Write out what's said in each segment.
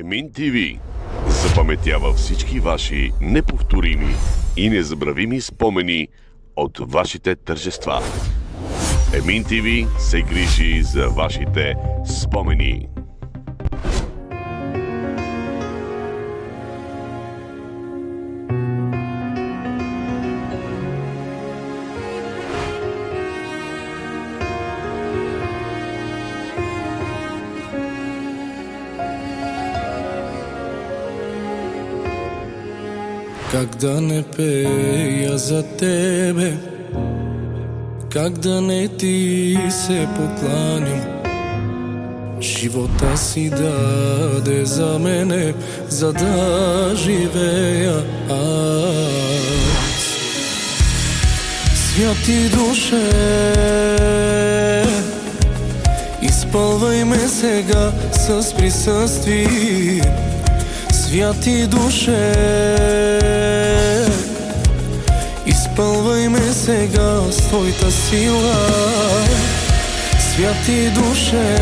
Емин ТВ запаметява всички ваши неповторими и незабравими спомени от вашите тържества. Емин ТВ се грижи за вашите спомени. Как да не пея за тебе, как да не ти се покланям. Живота си даде за мене, за да живея аз. Святи душе, изпълвай ме сега с присъствие. Святи душе, изпълвай ме сега с твоята сила. Святи душе,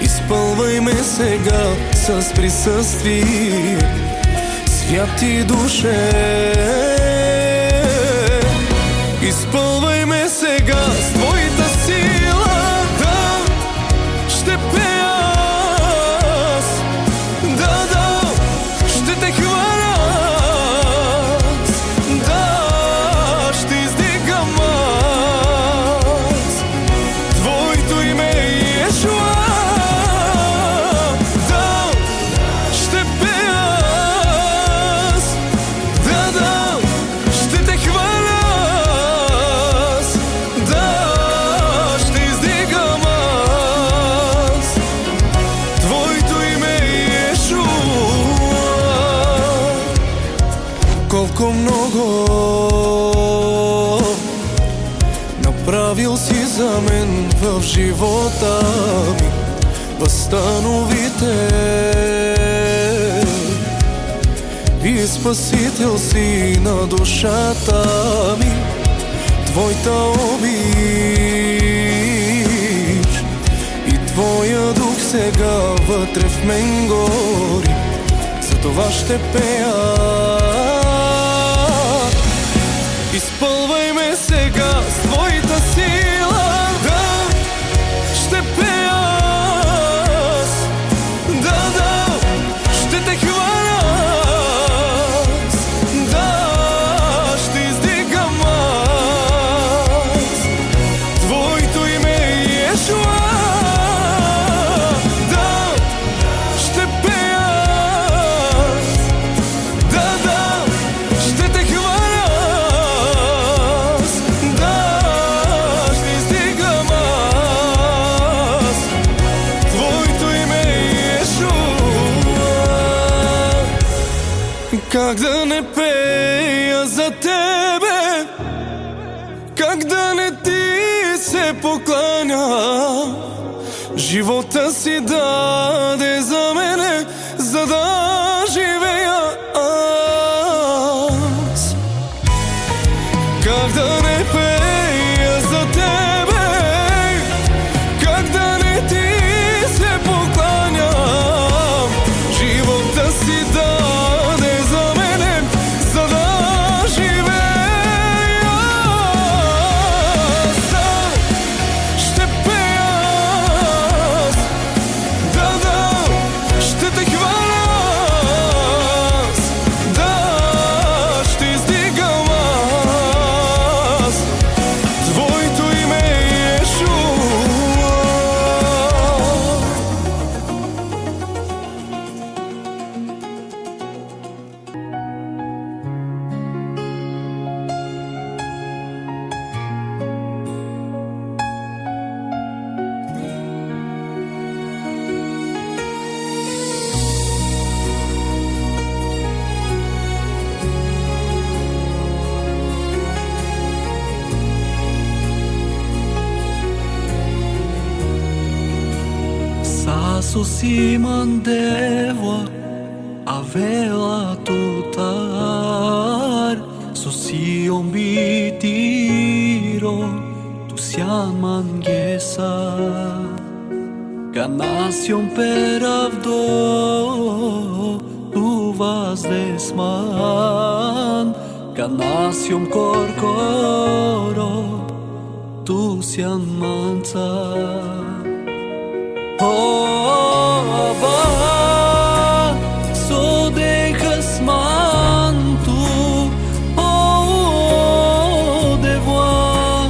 изпълвай ме сега с присъствие. Святи душе, изпълвай ме сега с твоята сила. Да, ще пея аз, да, ще те хваля аз, да, ще издигам аз твоето име Йешуа. Да, ще пея аз, да, ще те хваля аз, да, ще издигам аз твоето име Йешуа. Колко много направил си за мен в живота ми, възстановите и спасител си на душата ми. Твоята обич и твоя дух сега вътре в мен гори, затова ще пея. Изпълвай ме сега с твоята сила. Да, ще пея аз, да, ще те хваля аз, да, ще издигам аз твоето име Йешуа. Да, ще пея аз, да, ще те хваля аз, да, ще издигам аз твоето име Йешуа. Как да не пея за тебе, как да не ти се покланя. Живота си даде за мене, за да живея аз. Как да не пея за тебе, как да не ти се покланям. Живота си даде за мене, за да живея аз. Да, ще пея аз, да, ще те хваля аз, да, ще издигам аз твоето име Йешуа. Sasusi mandeva avela tutar, susi ombitiro tu sian mangesa. ca nación peravdo tu vas desman, ca nación corcoro tu sian manza. Oh, ba, so dejas mantu, oh, de voir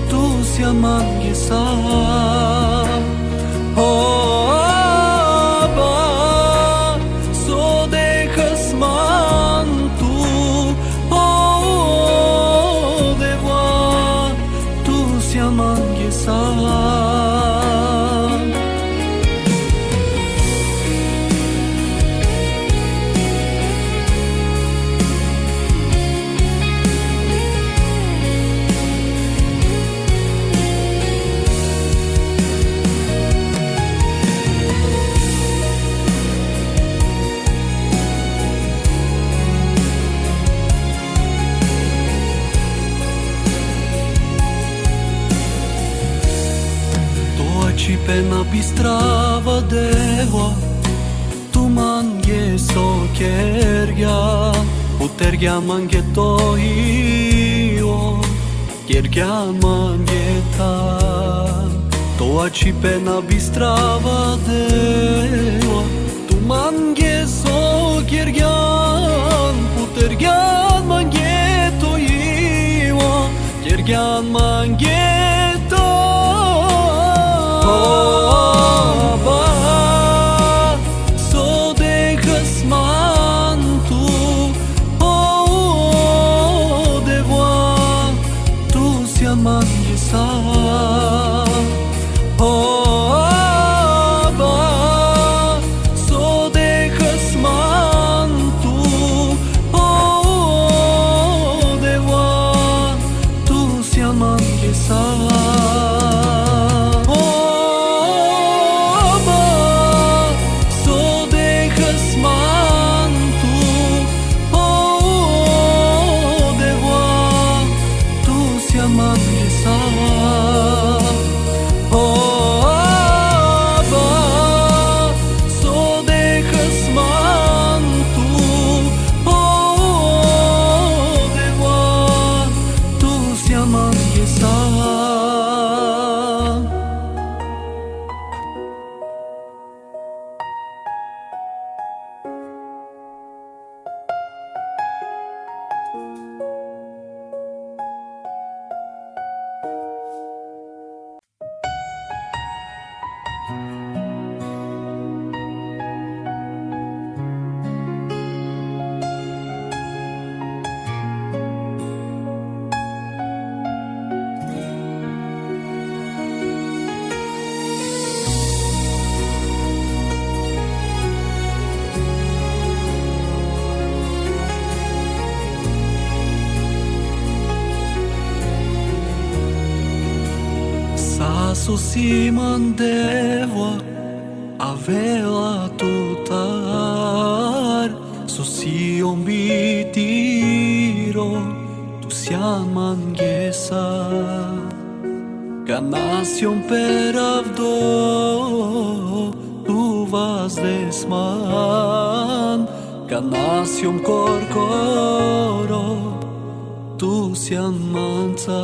tu sian manguesa. Oh, ba, so dejas mantu, oh, de voir tu sian manguesa. Ci pena bistrava devo tu mange so kerga uterga mange to io kerga mange ta to ci pena bistrava devo tu mange so kerga uterga mange to io kerga mange oh, ba, so dejas mantu, oh, de voir tu sian manguesa. Oh, ba, so dejas mantu, oh, de voir tu sian manguesa. Susiman devo avela tutar susion bitiro tu sian manguesa ca nación peravdo tu vas desman ca nación corcoro tu sian manza.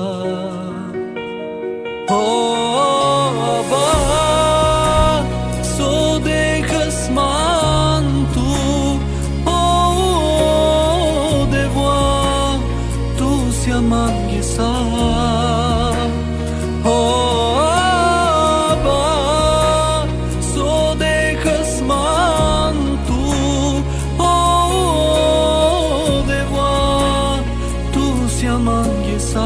Oh, ba, so dejas mantu, oh, de voir tu sian manguesa. Oh, ba, so dejas mantu, oh, de voir tu sian manguesa.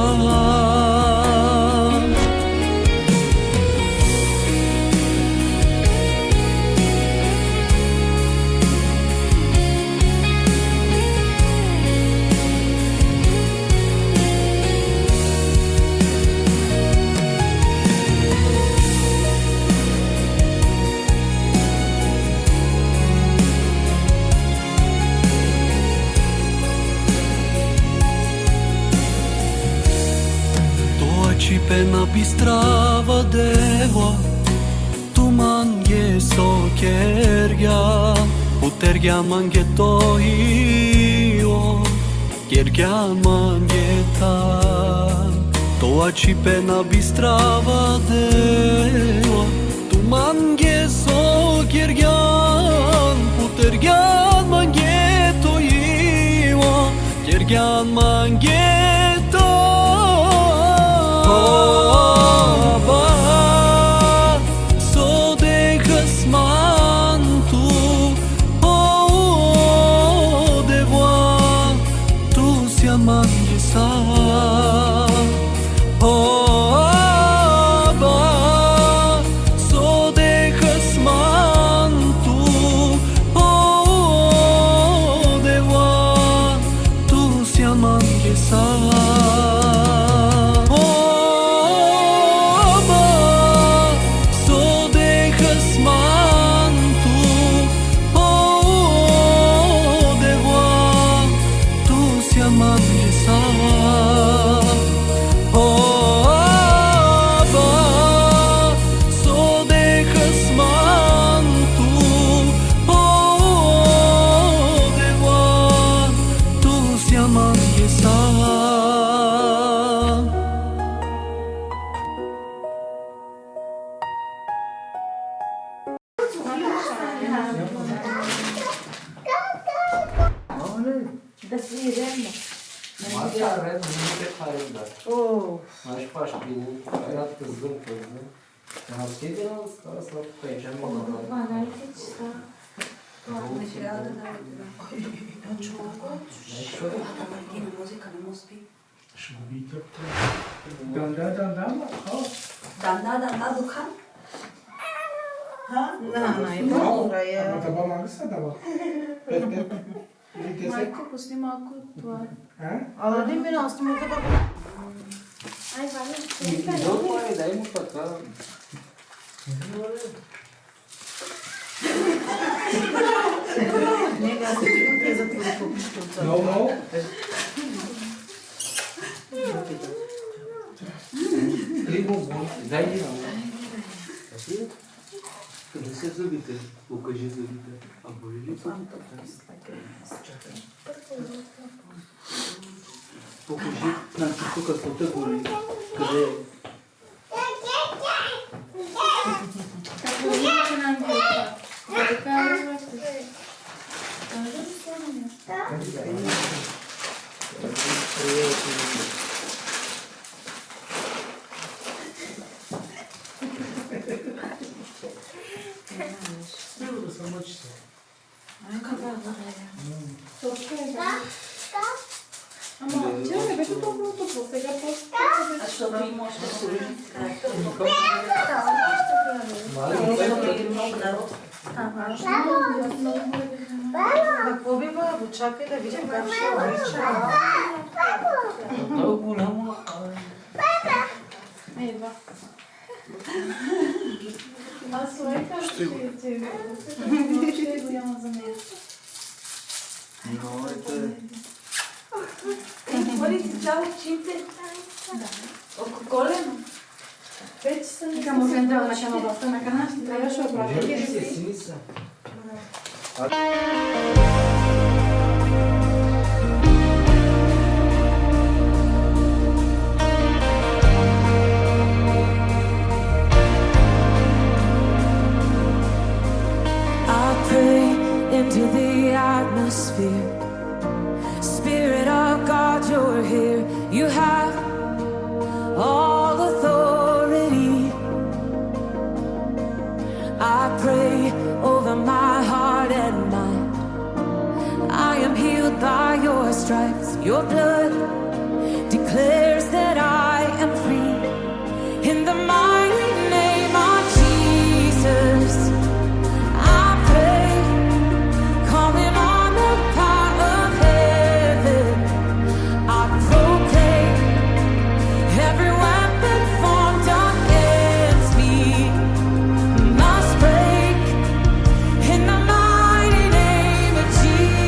Ci pena bistrava devo tu mange so kerga Puterga mange to io Kerga mange ta To aci pena bistrava deo Tu mange so kerga Puterga mange to io Kerga mange to Da sfriremmo. Makyar ne kayında. Oo. Maş bu hayat kızdım kızdım. Ya biraz karasına tutacağım onu. Bana hiç Dandan dukan. Daba mangsa daba. Майко, пусни малко това. Аладин бе аз му дaba. Ай, валя, Yok дай му така. не, аз не го за това попишка. No. Дай ни на. Къде са зъбите? Покажи зъбите. А боли ли са? Покажи на тук какво те боли. Къде е? Какво имате на английска? Да така развършите. Може да стане нещо? Ама вчера не беше толкова топло, сега просто... Защото имаш много народ. Какво би бабо? Чакай да видим как ще обича. Много голямо. Ева. Аз слайка ще е голяма за нея. Много е. Говори си цяло чинте. Око колено. Вече съм... Така можем да начало доста на канал, ще трябваше обратно. Сини са. Into the atmosphere, Spirit of God, you're here. You have all authority. I pray over my heart and mind. I am healed by your stripes. Your blood declares that I am free. In the mighty name of Jesus, I pray. Calling on the power of heaven, I proclaim every weapon formed against me must break in the mighty name of Jesus.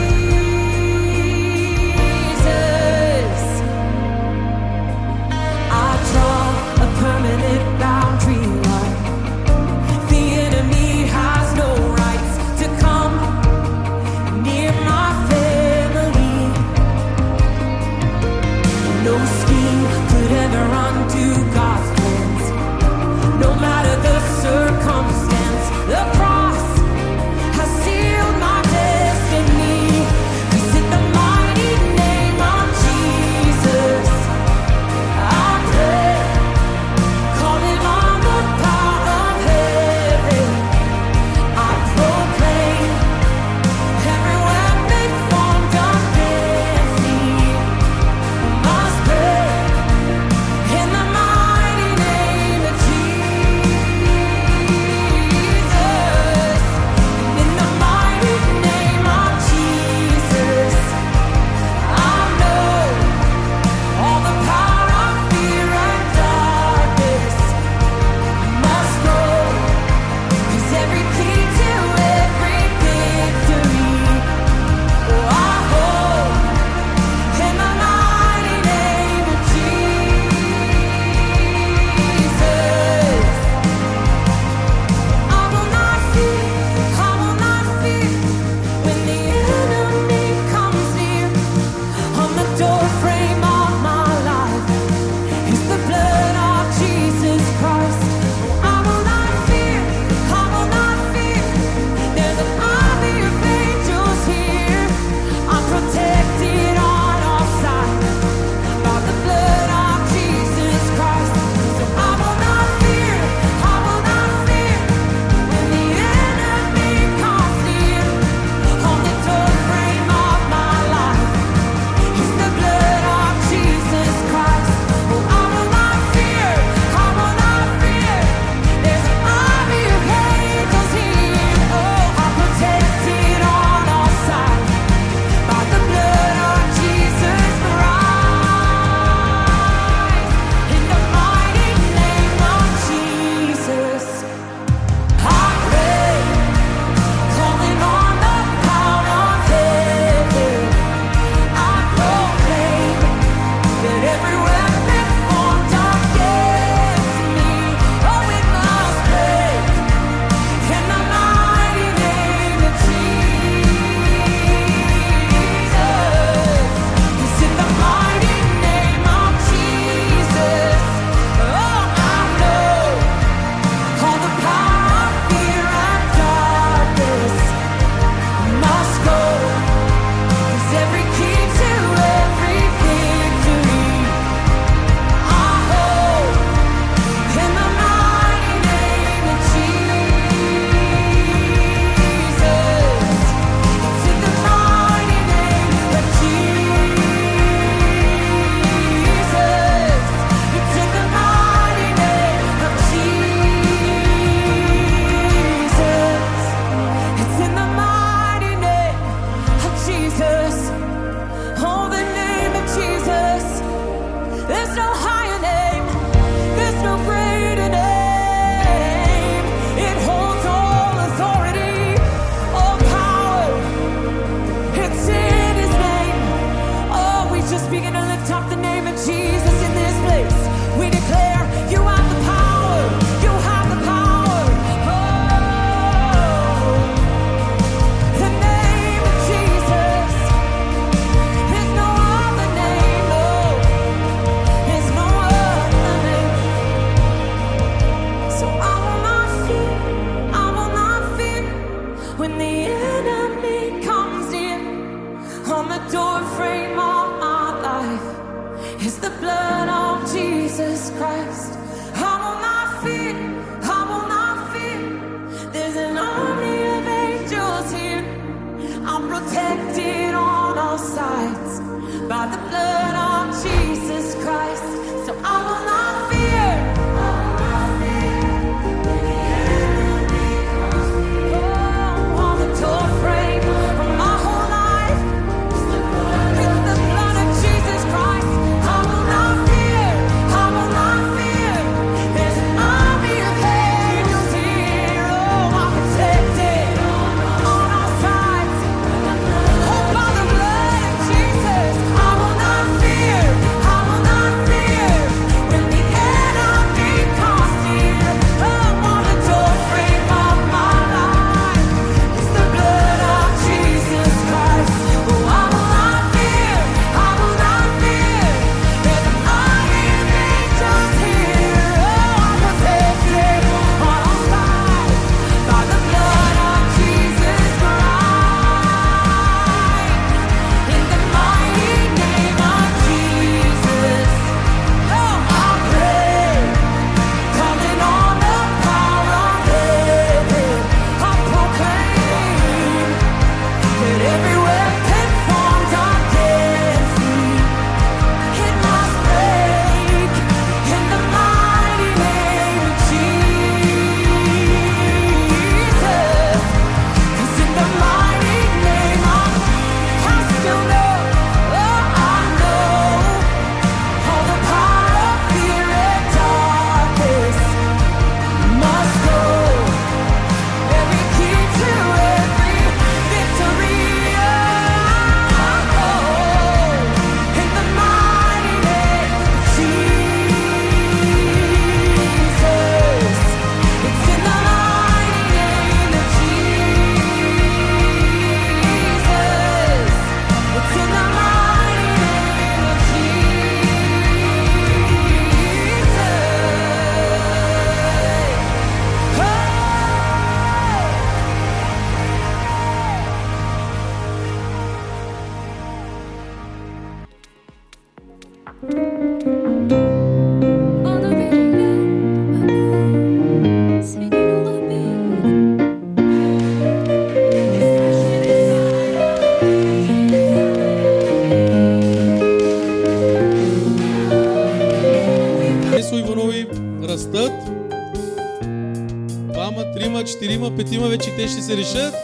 двама, трима, четирима, петима вече те ще се решат.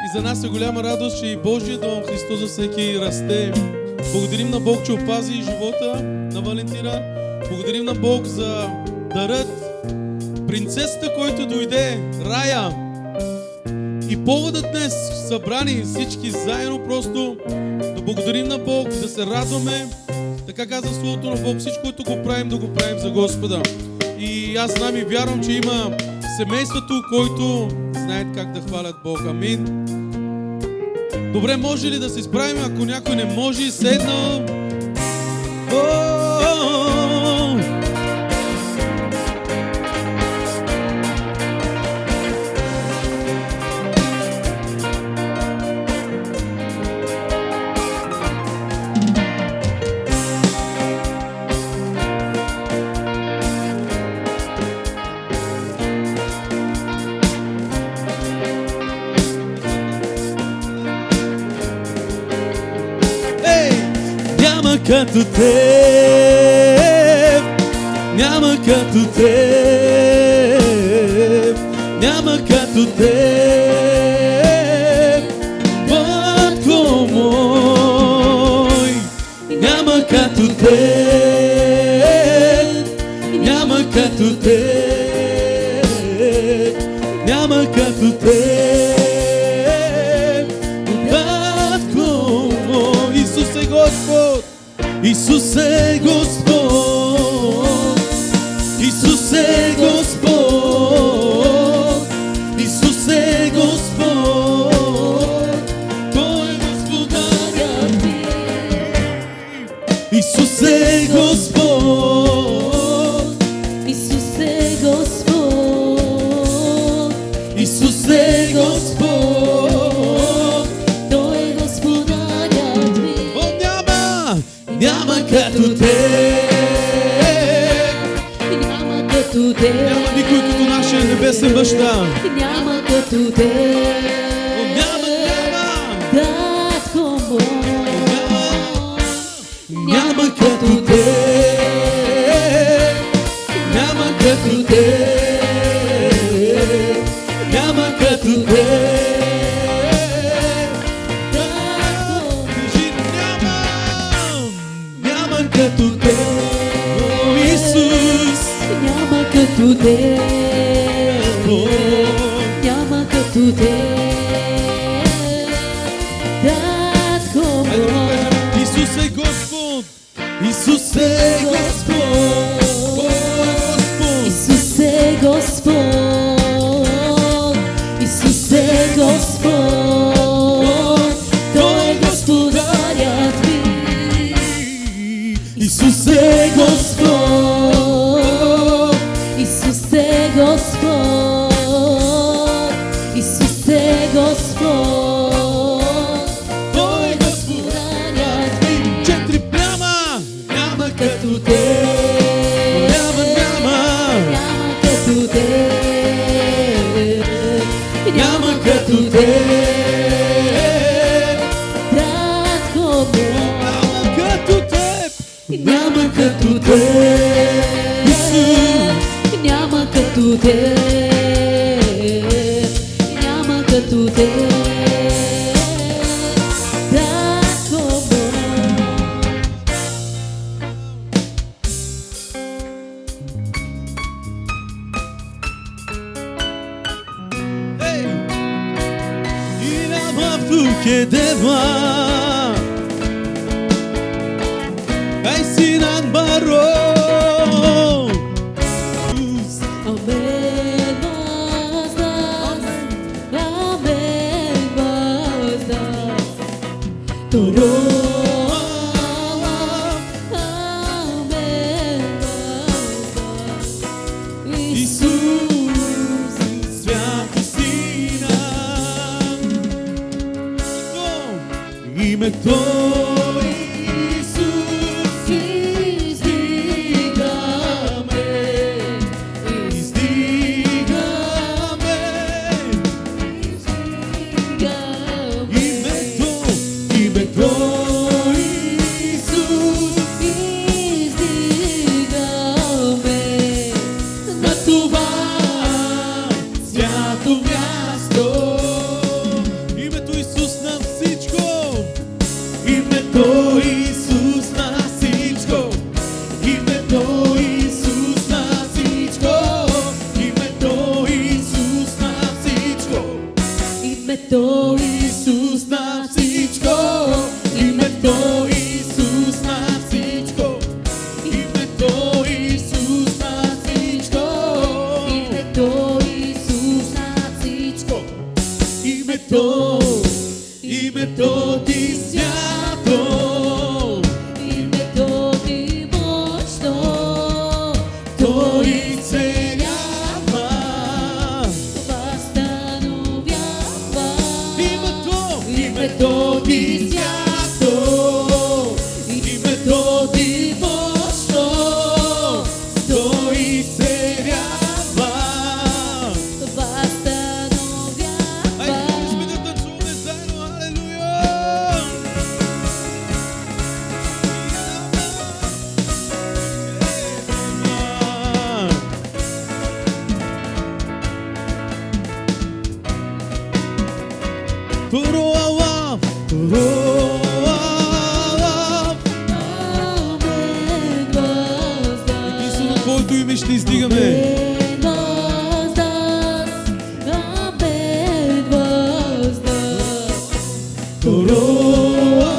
И за нас е голяма радост, че и Божия дом Христос за всеки расте. Благодарим на Бог, че опази живота на Валентина. Благодарим на Бог за дарът, принцесата, който дойде, Рая. И поводът днес, събрани всички заедно, просто да благодарим на Бог, да се радваме. Така казва Словото на Бог, всичко, което го правим, да го правим за Господа. И аз знам и вярвам, че има семейството, които знаят как да хвалят Бог. Амин. Добре, може ли да се справим, ако някой не може, седна? Няма като теб, няма като теб, няма като теб, Батко мой. Няма като теб, няма като теб, няма като теб, Батко мой. Исус е Господ. Исус е Господ, Исус е Господ, Исус е Господ, Той е Господарят ми. Исус е Господ, Исус е Господ, Исус е Господ, Той е Господарят ми. О, няма като теб, Няма като теб, няма никой като нашия небесен баща. няма като теб, О, няма, Татко мой. няма като теб, няма като теб, няма като теб, кажи няма, няма като теб, о Исус, Няма като теб, о, няма като теб, Татко мой. Исус е Господ, Исус е Господ, о Господ. Исус е Господ, Исус е Господ, Той е Господарят ми. Исус е Господ, Исус е Господ, Исус е Господ, Той е Господарят ми. Четири няма като теб, няма, няма като теб, няма като теб, Татко мой. няма като теб, няма като теб, Исус. Няма като теб, няма като теб, Татко мой. Hey! Il a plus que des voix. Ai sinan baro. Amen vazdas, amen vazdas, Toro, amen vazdas, Исус, святи сина. Името Исус издигаме, издигаме. Името Исус издигаме, на това Името Исус на всичко, името Исус на всичко, името Исус на всичко, името Исус на всичко, името ти свято, името ти мощно, то изцелява. възстановява. Името ти свято, името ти мощно, то изцелява. Айде, можем да танцуваме заедно, алелуя! Туруала, туруала. Амен, въздаст. Единствено Твоето име ще издигаме. Амен, въздаст. Амен, въздаст. Туруала,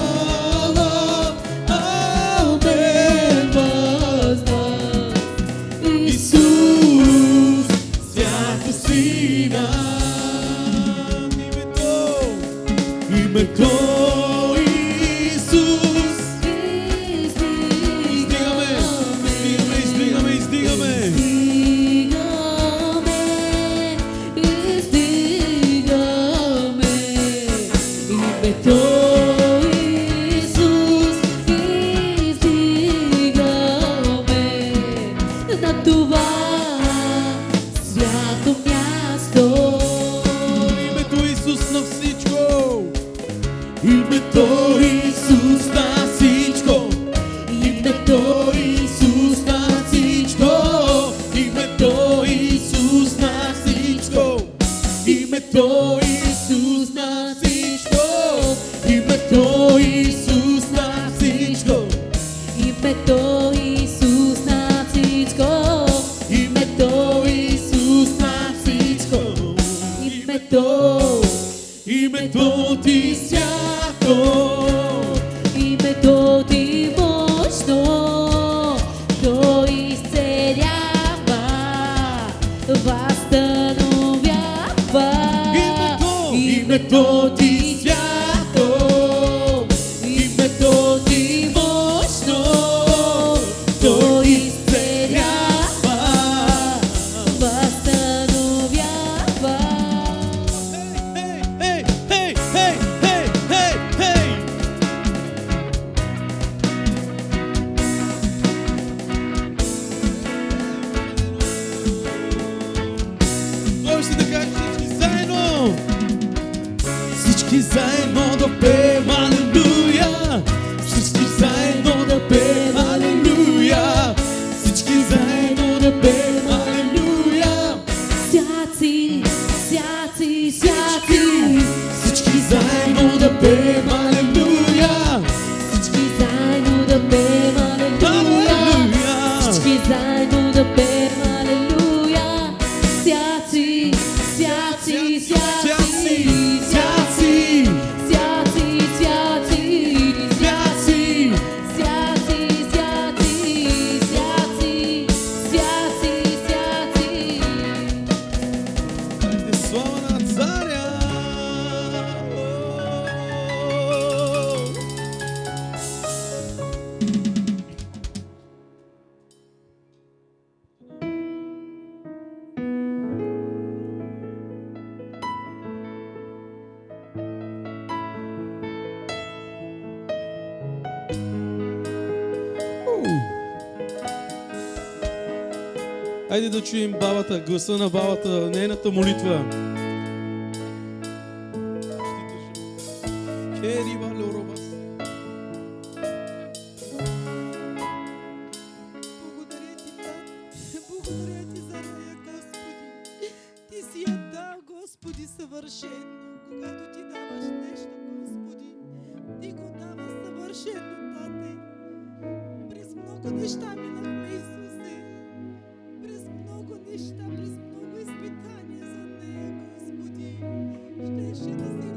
Амен, въздаст. Исус, свято Сина. Името Исус. Издигаме, издигаме, издигаме. Издигаме името Исус, издигаме на това свято място. Името Исус на всичко. Името Исус на всичко. Името Исус на всичко. Името Исус на всичко. Името Исус на всичко. Името Исус на всичко. Името Исус на всичко. Името Исус на всичко. Името ти свято. Името ти мощно, то изцелява, възстановява. Името ти свято. Името ти мощно, то изцелява, възстановява. Hey, hey, hey, hey, hey, hey. Може си да кажеш всички заедно. Всички заедно да пеем алелуя. Всички заедно да пеем алелуя. Всички заедно да пеем алелуя. Святи, святи, святи, Всички заедно да пеем алелуя. всички заедно да пеем алелуя. Алелуя. Всички заедно да пеем алелуя. Святи, святи, святи, Святи, святи, святи, святи, святи. святи, святи, святи, святи. Дайте слава на царя. Хайде да чуем бабата, гласа на бабата, нейната молитва. Керива Лоробас. Благодаря ти, Тат. Благодаря ти за нея, Господи. Ти си я дал, Господи, съвършено. Когато ти даваш нещо, Господи, ти го даваш съвършено, Тате. През много неща минахме, Исусе. През много неща, през много изпитания за нея, Господи. Щеше да се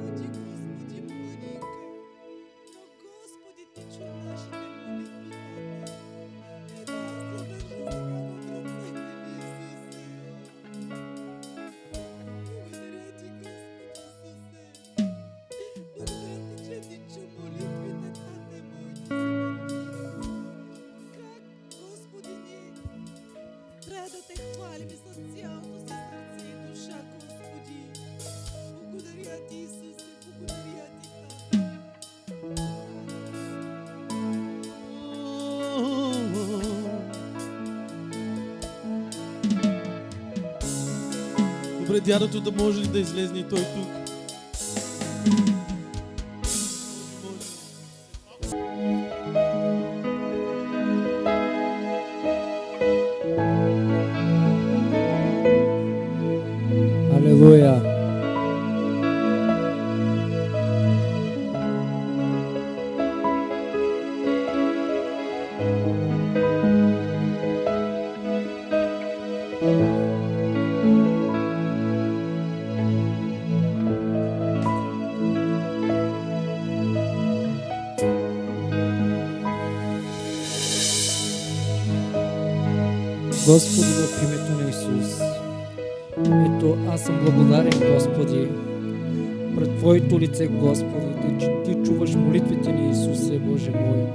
да те хвалим с цялото си сърце и душа, Господи. Благодаря ти, Исусе, благодаря ти, Тата. Добре, дядото да може ли да излезне и той тук? Алелуя! Господи, в името на Исус, ето аз съм благодарен, Господи, пред Твоето лице, Господи, че Ти чуваш молитвите ни, Исусе, Боже мой.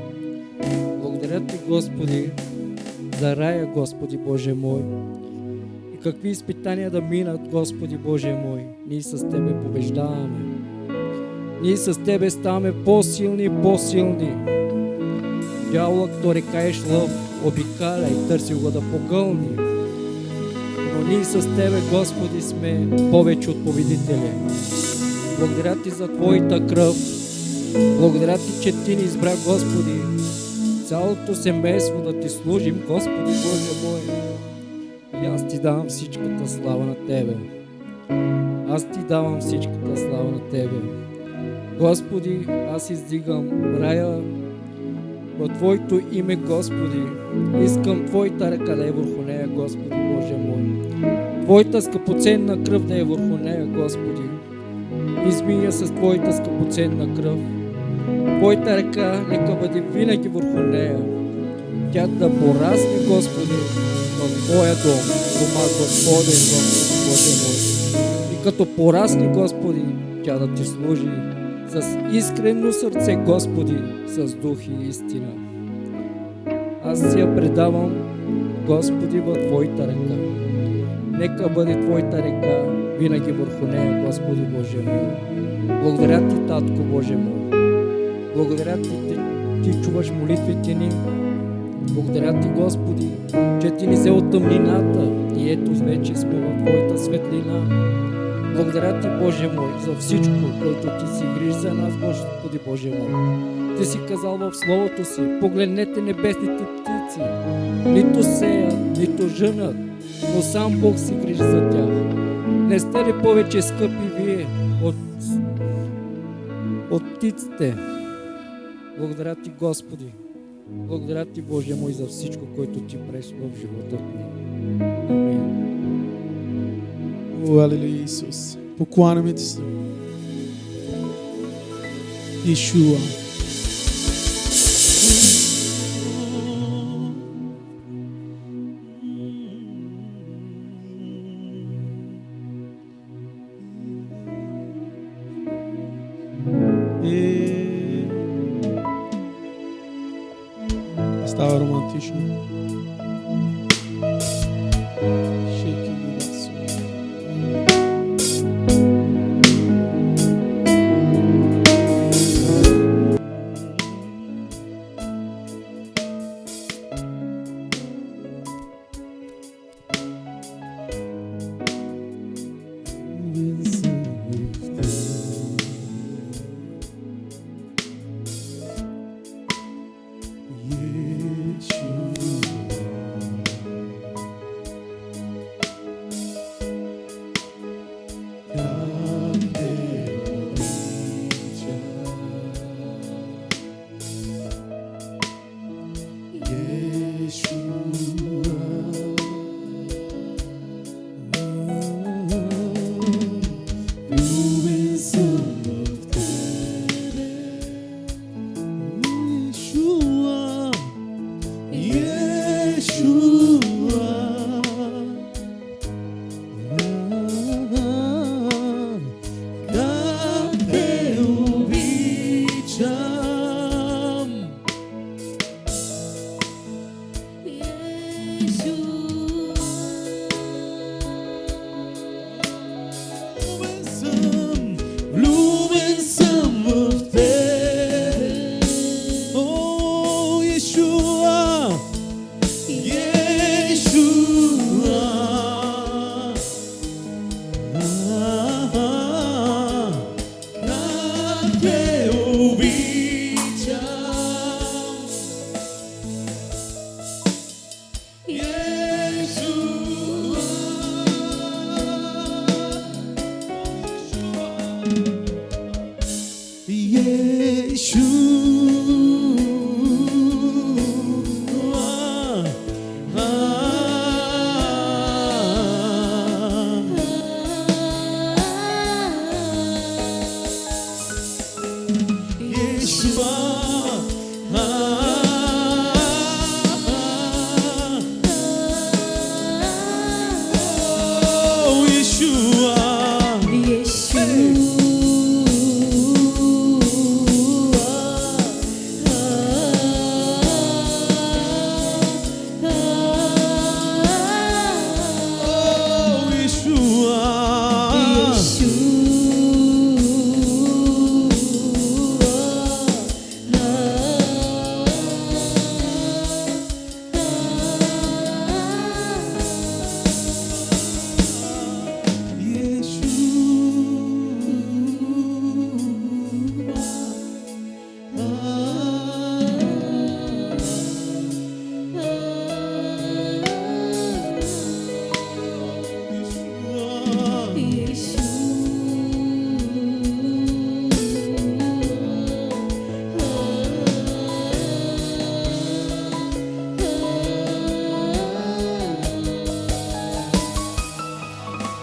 Благодаря Ти, Господи, за рая, Господи, Боже мой. И какви изпитания да минат, Господи, Боже мой, ние с Тебе побеждаваме. Ние с Тебе ставаме по-силни и по-силни. Дяволът, който рекаеш лъв, обикаля и търси го да погълни. Но ние с Тебе, Господи, сме повече от победители. Благодаря Ти за Твоята кръв. Благодаря Ти, че Ти ни избра, Господи, цялото семейство да Ти служим, Господи, Боже мой. И аз Ти давам всичката слава на Тебе. Аз Ти давам всичката слава на Тебе. Господи, аз издигам рая в Твоето име, Господи. Искам Твоята ръка да е върху нея, Господи, Боже мой. Твоята скъпоценна кръв да е върху нея, Господи. Измия с Твоята скъпоценна кръв. Твоята ръка нека бъде винаги върху нея. Тя да порасне, Господи, в Твоя дом, дома Господен, Господи, Боже мой. И като порасне, Господи, тя да Ти служи с искрено сърце, Господи, с дух и истина. Аз си я предавам, Господи, в Твоята ръка. Нека бъде Твоята ръка винаги върху нея, Господи, Боже мой. Благодаря Ти, Татко, Боже мой. Благодаря Ти, Ти чуваш молитвите ни. Благодаря Ти, Господи, че Ти ни взе от тъмнината и ето вече сме в Твоята светлина. Благодаря Ти, Боже мой, за всичко, което Ти си грижи за нас, Господи, Боже мой. Ти си казал в Словото си: погледнете небесните птици, нито сеят, нито жънат, но сам Бог си грижи за тях. Не сте ли повече скъпи вие от птиците? Благодаря Ти, Господи. Благодаря Ти, Боже мой, за всичко, което Ти правиш в живота ни. Амин. О, алелуя, Исус. Покланяме Ти се. Ишуа. Става романтично. Шейки ми басо.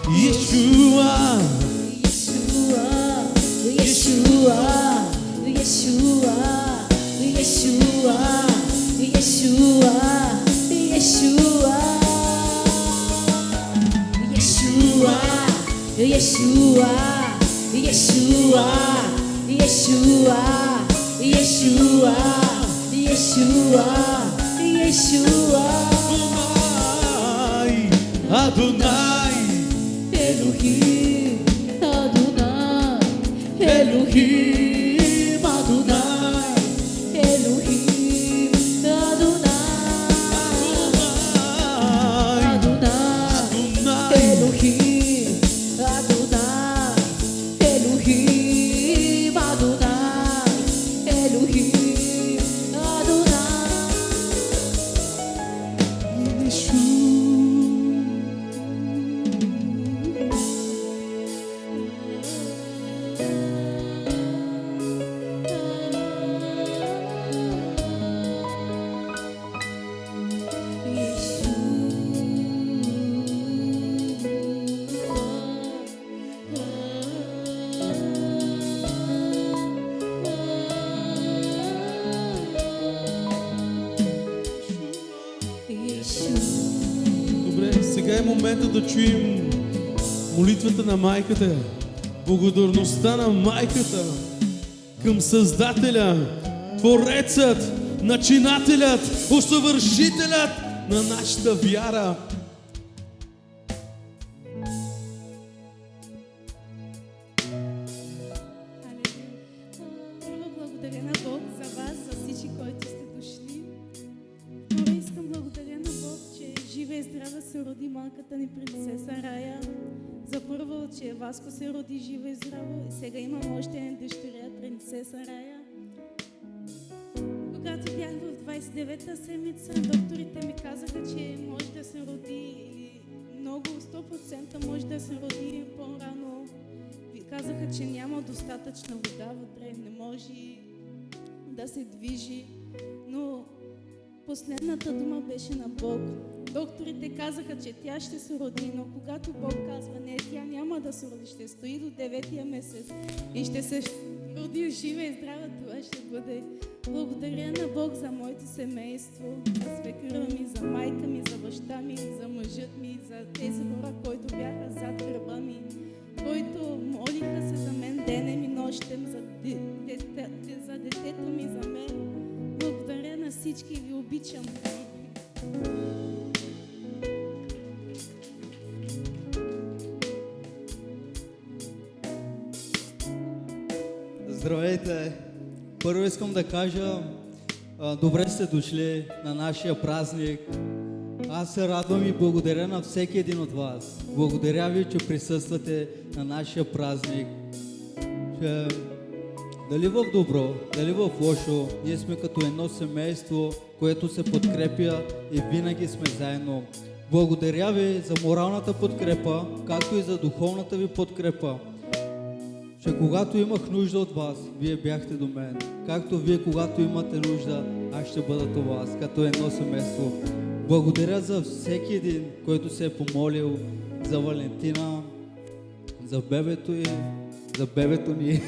Yeshua, Yeshua, Yeshua, Yeshua, Yeshua, Yeshua, Yeshua, Yeshua, Yeshua, Yeshua, Yeshua, Yeshua, Yeshua, Adonai, Elohim, Adonai, Elohim, Adonai, Elohim, Adonai, Adonai, Elohim, Adonai, Elohim, Adonai, Elohim, Добре, сега е момента да чуем молитвата на майката, благодарността на майката към Създателя, Творецът, Начинателят, Усъвършителят на нашата вяра. Първо благодаря на Бог за вас, за всички, които сте дошли. Второ искам благодаря на Бог, че жива и здрава се роди малката ни принцеса Рая. За първо, че Васко се роди жива и здраво и сега имам още една дъщеря, принцеса Рая. Когато бях в 29-та седмица, докторите ми казаха, че може да се роди много, 100% може да се роди по-рано. Казаха, че няма достатъчна вода вътре, не може да се движи, но последната дума беше на Бог. Докторите казаха, че тя ще се роди, но когато Бог казва не, тя няма да се роди, ще стои до 9-тия месец и ще се роди жива и здрава, това ще бъде. Благодаря на Бог за моето семейство, за свекърва ми, за майка ми, за баща ми, за мъжът ми, за тези хора, които бяха зад гърба ми, които молиха се за мен денем и нощем, за детето ми, за мен. Благодаря на всички и ви обичам. Здравейте! Първо искам да кажа, добре сте дошли на нашия празник. Аз се радвам и благодаря на всеки един от вас. Благодаря ви, че присъствате на нашия празник. Че дали в добро, дали в лошо, ние сме като едно семейство, което се подкрепя и винаги сме заедно. Благодаря ви за моралната подкрепа, както и за духовната ви подкрепа. Че когато имах нужда от вас, вие бяхте до мен. Както вие, когато имате нужда, аз ще бъда до вас, като едно семейство. Благодаря за всеки един, който се е помолил за Валентина, за бебето и за бебето ни.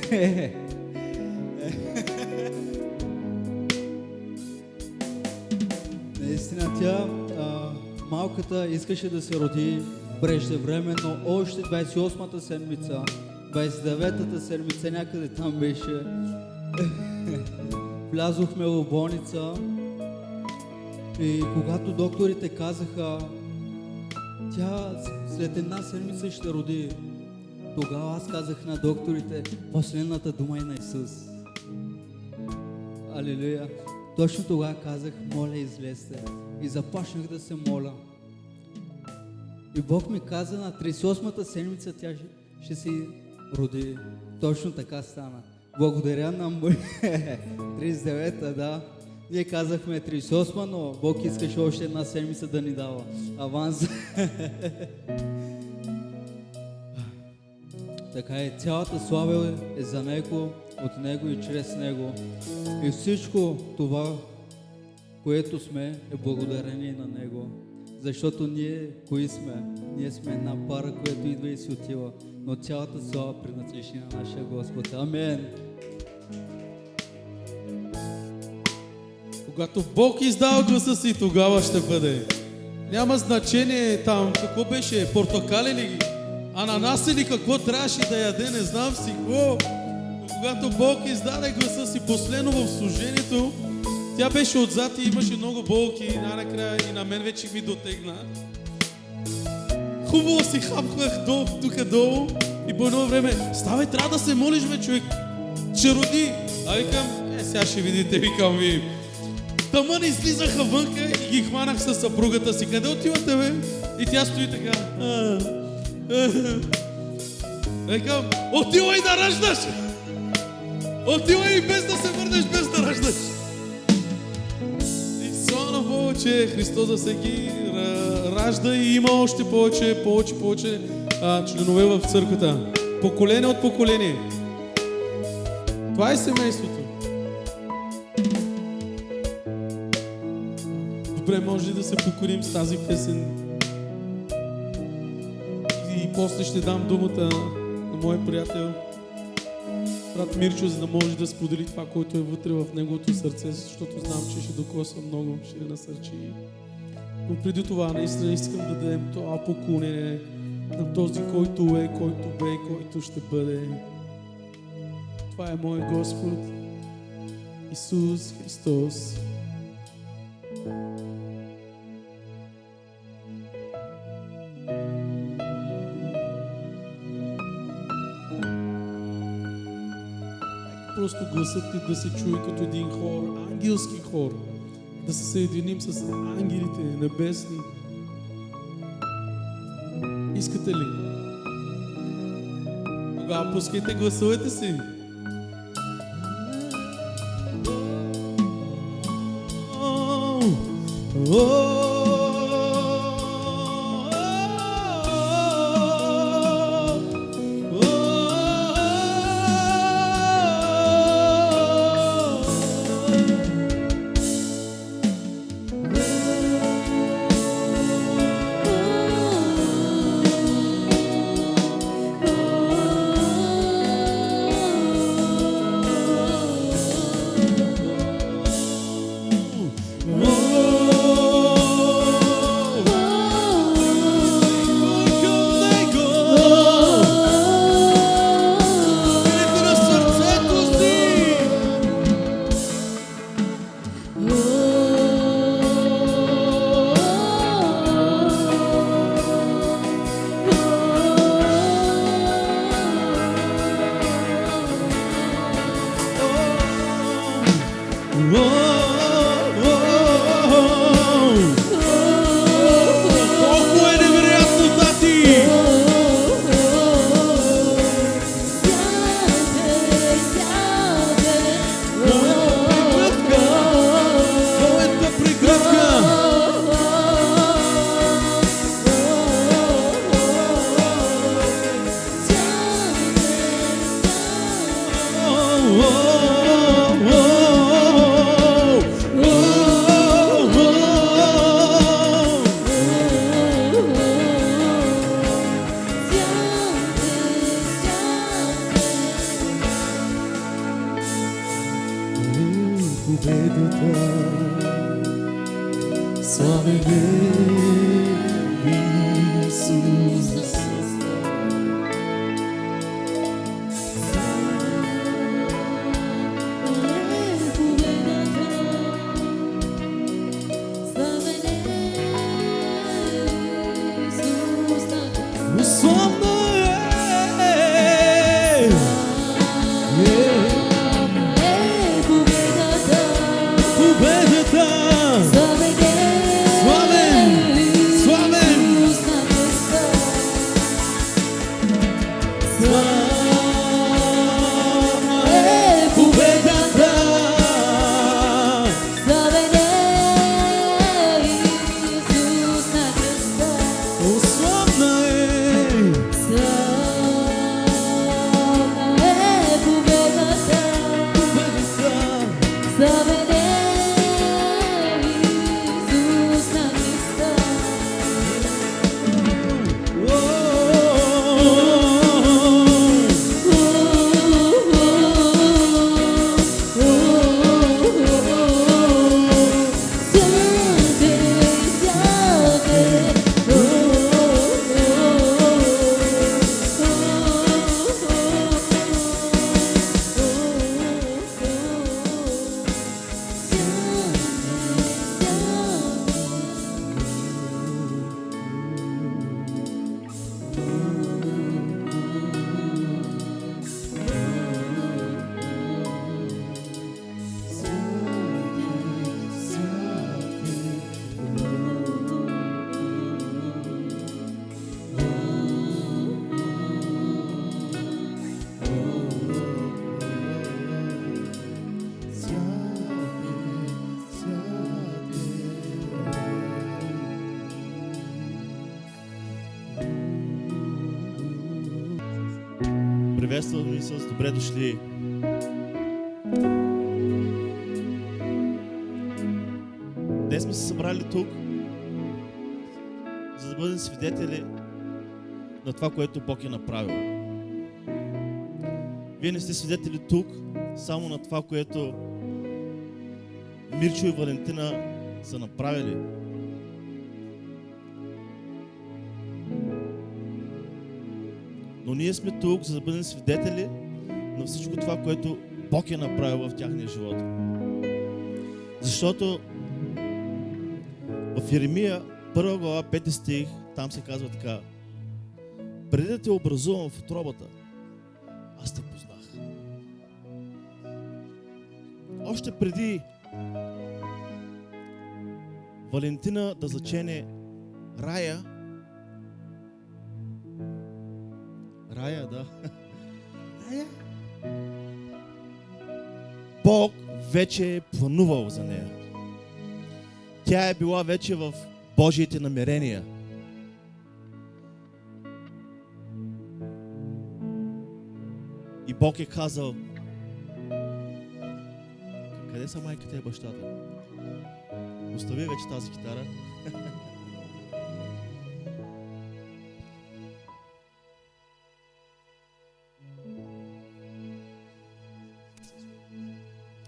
Наистина тя, малката, искаше да се роди преждевременно, още 28-та седмица. 29-та седмица някъде там беше. Влязохме в болница и когато докторите казаха, тя след една седмица ще роди, тогава аз казах на докторите, последната дума е на Исус. Алелуя! Точно тогава казах, моля, излезте. И започнах да се моля. И Бог ми каза, на 38-та седмица тя ще си роди. Точно така стана. Благодаря на 39-та, да. Ние казахме 38-та, но Бог искаше още една седмица да ни дава аванс. Така е, цялата слава е за Него, от Него и чрез Него. И всичко това, което сме, е благодарение на Него. Защото ние кои сме? Ние сме една пара, която идва и си отива. Но цялата слава принадлежи на нашия Господ. Амен. Когато Бог издава гласа си, тогава ще бъде. Няма значение там, какво беше, портокали ли ги, ананаси ли, какво трябваше да яде, не знам си какво. Но когато Бог издаде гласа си последно в служението, тя беше отзад и имаше много болки и накрая и на мен вече ми дотегна. Хубаво си хапвах тук долу и по едно време, ставай, трябва да се молиш, бе, човек, ще роди. А викам, сега ще видите, викам ви. Тъмън излизаха вънка и ги хванах със съпругата си. Къде отивате, бе? И тя стои така. Викам, отивай да раждаш! Отивай и без да се върнеш, без да раждаш! И слава на Бога, че Христос за всеки ражда и има още повече членове в църквата. Поколение от поколение. Това е семейството. Добре, може да се покорим с тази песен. И после ще дам думата на моя приятел, брат Мирчо, за да може да сподели това, което е вътре в неговото сърце, защото знам, че ще докосва много, ще насърчи. Но преди това наистина искам да дадем това поклонение на този, който е, който бе и който ще бъде. Това е мой Господ, Исус Христос. Просто гласът ти да се чуе като един хор, ангелски хор, да се съединим с ангелите небесни. Искате ли? Тогава пускайте гласовете си. Приветствам ви с добре дошли. Днес сме се събрали тук, за да бъдем свидетели на това, което Бог е направил. Вие не сте свидетели тук само на това, което Мирчо и Валентина са направили. Но ние сме тук, за да бъдем свидетели на всичко това, което Бог е направил в тяхния живот. Защото в Йеремия 1 глава 5 стих, там се казва така: преди да те образувам в утробата, аз те познах. Още преди Валентина да зачене Рая, да. Рая? Бог вече е планувал за нея. Тя е била вече в Божиите намерения. И Бог е казал: къде са майката и бащата? Остави вече тази китара.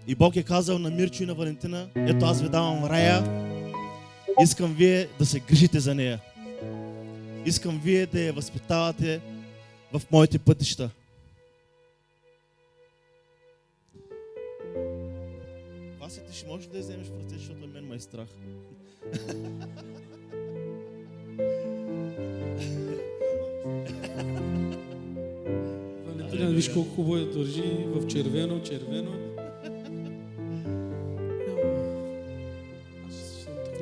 И Бог е казал на Мирчо и на Валентина: ето аз ви давам Рая, искам вие да се грижите за нея. Искам вие да я възпитавате в моите пътища. Васи, ти ще можеш да я вземеш в ръце, защото мен ме е страх. Валентина, виж колко хубаво я държи в червено.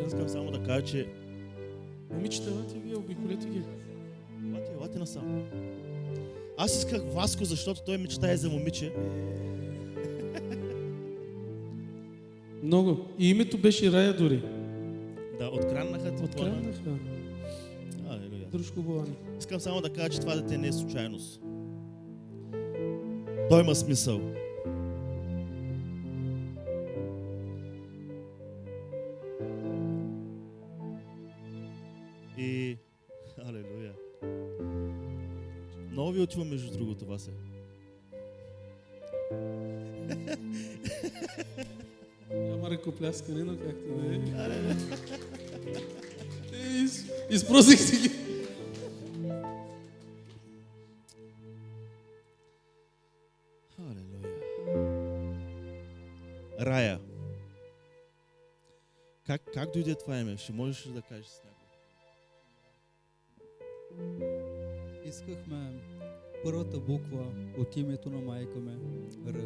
Искам само да кажа, че... Момичета, елате вие, обиколете ги. Елате насам. Аз исках Васко, защото той мечтае за момиче. Много. И името беше Рая дори. Да, откраннаха те. Откраннаха. Алелуя. Дружко Болани. Искам само да кажа, че това дете не е случайност. Той има смисъл. И... Алелуя. Много ви отива между другото, Васе. Няма ръкопляскане, но както да е. Изпросих си ги. Алелуя. Рая. Как дойде това име? Ще можеш ли да кажеш с някой? Искахме първата буква от името на майка ме, Р.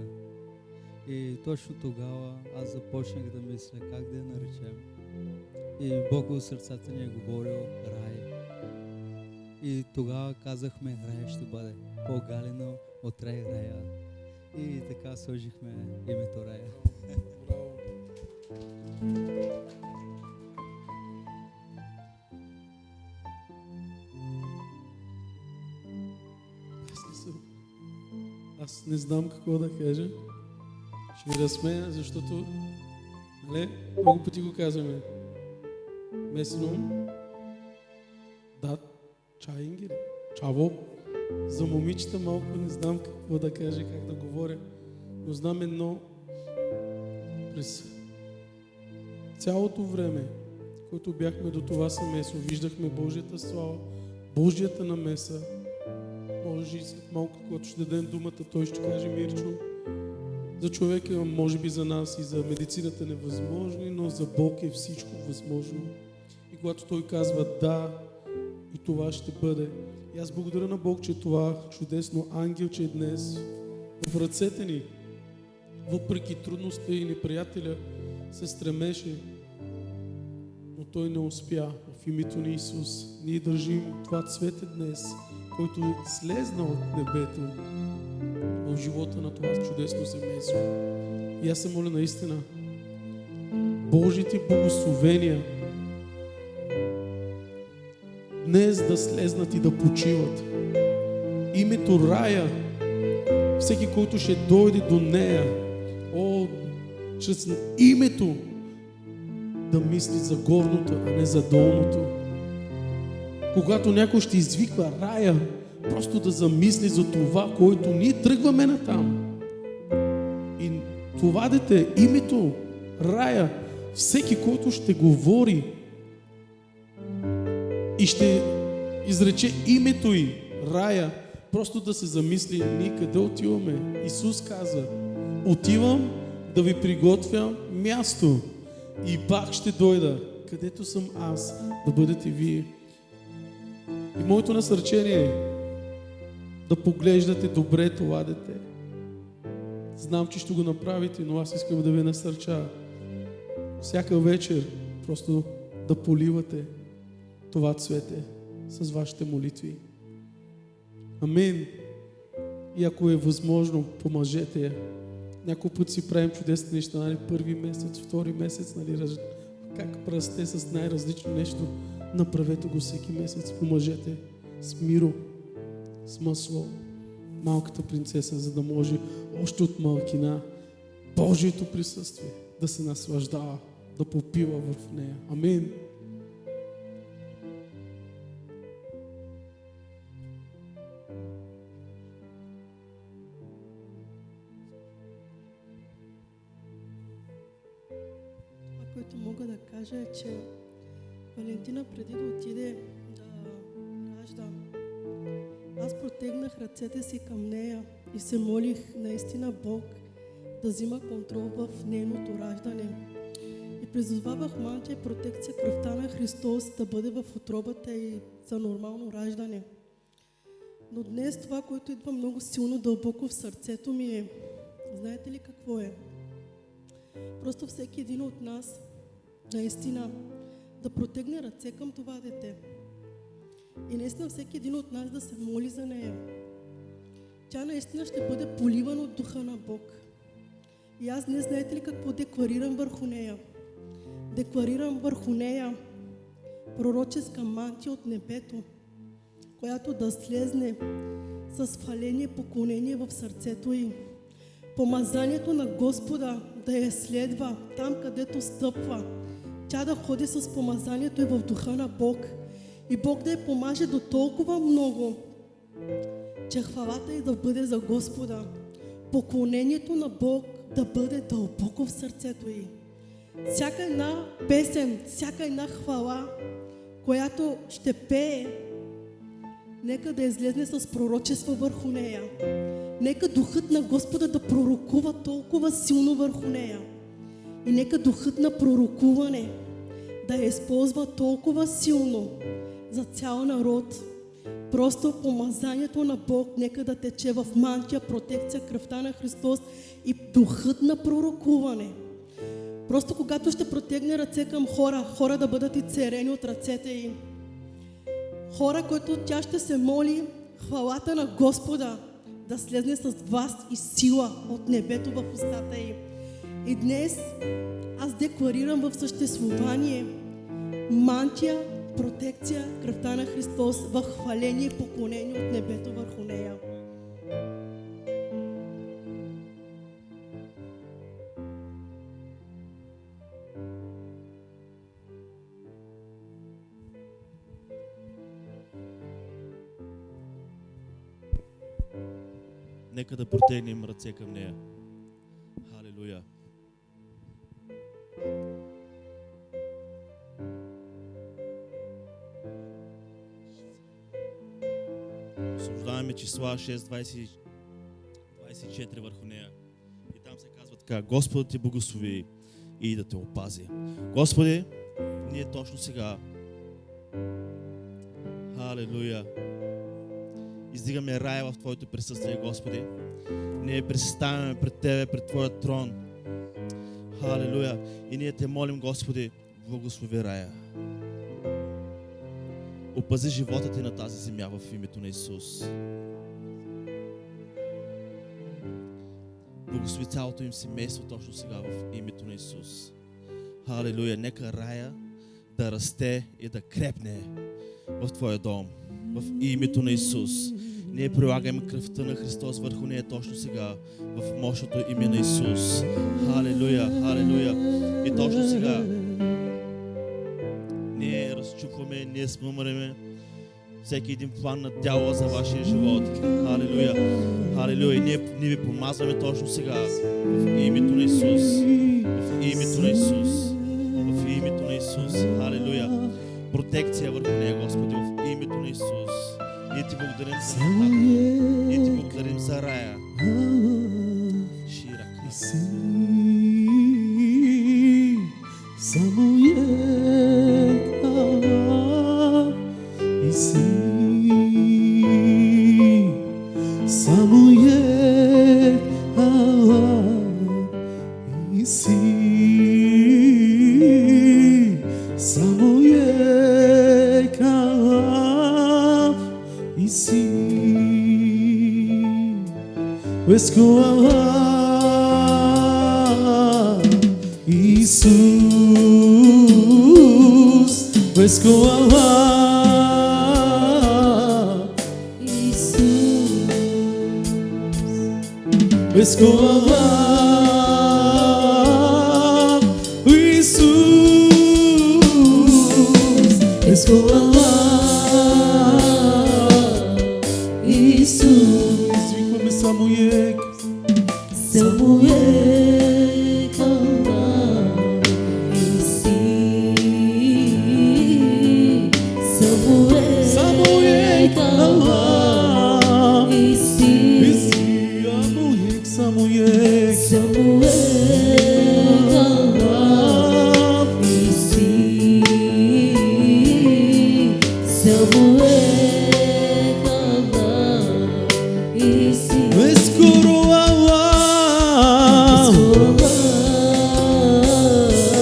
И точно тогава аз започнах да мисля как да я наречем. И Бог в сърцата ни е говорил Рай. И тогава казахме, Рая ще бъде по-галено от Рая. И така сложихме името Рая. Аз не знам какво да кажа. Ще ви разсмея, защото много пъти го казваме. Месено да, чаингир, чаво. За момичета малко не знам какво да кажа, как да говоря, но знам едно: през цялото време, което бяхме до това семейство, виждахме Божията слава, Божията намеса. Може и след малко, когато ще дадем думата, той ще каже: Мирчо, за човека, може би за нас и за медицината невъзможно, но за Бог е всичко възможно. И когато той казва да, и това ще бъде. И аз благодаря на Бог, че това чудесно ангелче днес в ръцете ни, въпреки трудността и неприятеля, се стремеше, но той не успя. В името на Исус ние държим това цвете днес, който е слезнал от небето в живота на това чудесно семейство. И аз се моля наистина Божите благословения днес да слезнат и да почиват. Името Рая всеки, който ще дойде до нея, чрез името да мисли за горното, а не за долното. Когато някой ще извиква рая, просто да замисли за това, което ние тръгваме натам. И това дете, името рая, всеки, който ще говори и ще изрече името й рая, просто да се замисли ние къде отиваме. Исус каза: отивам да ви приготвям място и пак ще дойда, където съм аз, да бъдете вие. И моето насърчение е да поглеждате добре това дете. Знам, че ще го направите, но аз искам да ви насърча всяка вечер просто да поливате това цвете с вашите молитви. Амин. И ако е възможно, помажете я. Някой път си правим чудесни неща, нали? Първи месец, втори месец, нали? Как расте с най-различно нещо. Направете го всеки месец. Помажете с миро, с масло, малката принцеса, за да може още от малкина Божието присъствие да се наслаждава, да попива в нея. Амин. Това, което мога да кажа е, че Валентина преди да отиде да ражда, аз протегнах ръцете си към нея и се молих наистина Бог да взима контрол в нейното раждане. И призовавах мантия и протекция кръвта на Христос да бъде в утробата и за нормално раждане. Но днес това, което идва много силно дълбоко в сърцето ми е, знаете ли какво е? Просто всеки един от нас наистина да протегне ръце към това дете. И наистина всеки един от нас да се моли за нея. Тя наистина ще бъде поливана от Духа на Бог. И аз днес, знаете ли какво декларирам върху нея? Декларирам върху нея пророческа мантия от небето, която да слезне с хваление, поклонение в сърцето й. Помазанието на Господа да я следва там, където стъпва. Тя да ходи с помазанието и в Духа на Бог. И Бог да я помаже до толкова много, че хвалата й да бъде за Господа. Поклонението на Бог да бъде дълбоко в сърцето й. Всяка една песен, всяка една хвала, която ще пее, нека да излезне с пророчество върху нея. Нека Духът на Господа да пророкува толкова силно върху нея. И нека Духът на пророкуване да я използва толкова силно за цял народ. Просто помазанието на Бог нека да тече в мантия, протекция, кръвта на Христос и Духът на пророкуване. Просто когато ще протегне ръце към хора да бъдат изцерени от ръцете им. Хора, които тя ще се моли, хвалата на Господа да слезне с власт и сила от небето в устата им. И днес аз декларирам в съществувание мантия, протекция, кръвта на Христос в хваление и поклонение от небето върху нея. Нека да протегнем ръце към нея. Халелуя. Освобождаваме числа 6:24 върху нея. И там се казва така: Господ те благослови и да те опази. Господи, ние точно сега, халелуя, издигаме рая в Твоето присъствие, Господи. Ние представяме пред Тебе, пред Твоя трон. Халелуя. И ние Те молим, Господи, благослови рая. Опази живота Ти на тази земя в името на Исус. Благослови цялото им семейство точно сега в името на Исус. Халелуя. Нека рая да расте и да крепне в Твоя дом. В името на Исус. Ние прилагаме кръвта на Христос върху нея точно сега, в мощното име на Исус. Халелуя, халелуя. И точно сега ние разчупваме, ние смъмреме всеки един план на дявола за вашия живот. Халелуя, халелуя. И ние ви помазваме точно сега в името на Исус. В името на Исус. В името на Исус. Халелуя. Протекция върху нея, Господи, в името на Исус. Ние ти благодарим за небата. Ние ти благодарим за рая. Шира. Само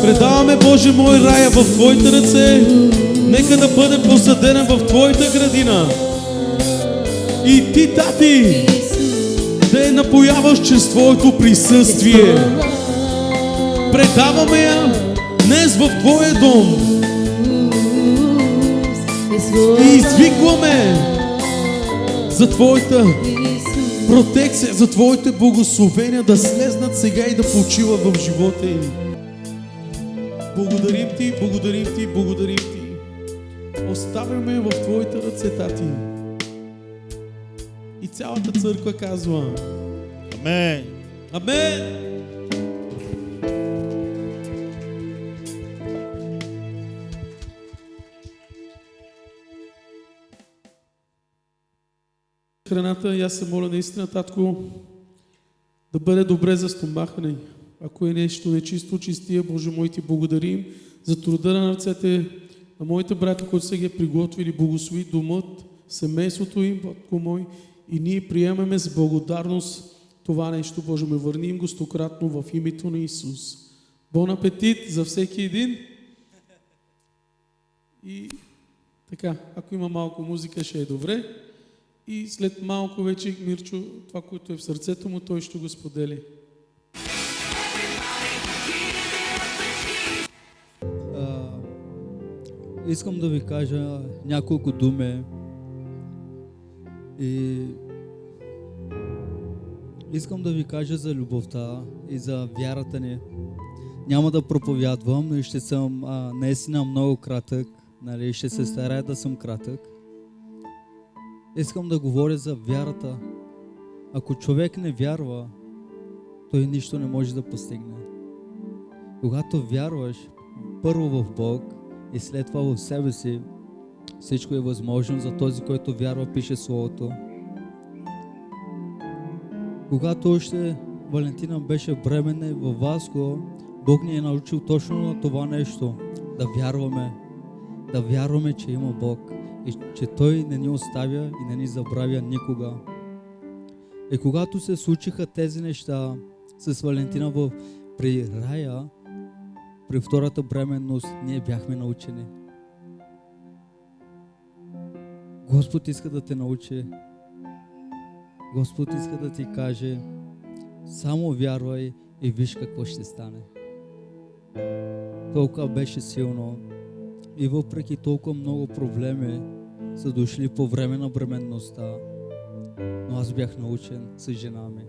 Предаваме, Боже мой, рая в Твоите ръце. Нека да бъде посадена в Твоята градина. И Ти, Тати, да я напояваш чрез Твоето присъствие. Предаваме я днес в Твоя дом. И извикваме за Твоята протекция, за Твоите благословения да слезнат сега и да почиват в живота им. Благодарим Ти, благодарим Ти, благодарим Ти. Оставяме в Твоите ръце, Тати. И цялата църква казва: Амен. Амен. Храната, и аз се моля наистина, Татко, да бъде добре за стомаха. Ако е нещо нечисто, чистия, Боже мой, Ти благодарим за труда на ръцете на моите брати, които са ги приготвили. Благослови домът, семейството им, Батко мой, и ние приемаме с благодарност това нещо, Боже ме, върни им го стократно в името на Исус. Бон апетит за всеки един. И така, ако има малко музика, ще е добре. И след малко вече Мирчо, това, което е в сърцето му, той ще го сподели. Искам да ви кажа няколко думи и искам да ви кажа за любовта и за вярата ни. Няма да проповядвам, но ще съм наистина много кратък, нали? Ще се старая да съм кратък. Искам да говоря за вярата. Ако човек не вярва, той нищо не може да постигне. Когато вярваш първо в Бог и след това в себе си, всичко е възможно за този, който вярва, пише Словото. Когато още Валентина беше бременна и във Васко, Бог ни е научил точно на това нещо. Да вярваме. Да вярваме, че има Бог и че Той не ни оставя и не ни забравя никога. И когато се случиха тези неща с Валентина при рая, при втората бременност, ние бяхме научени. Господ иска да те научи. Господ иска да ти каже: само вярвай и виж какво ще стане. Толкова беше силно и въпреки толкова много проблеми са дошли по време на бременността, Но аз бях научен с жена ми.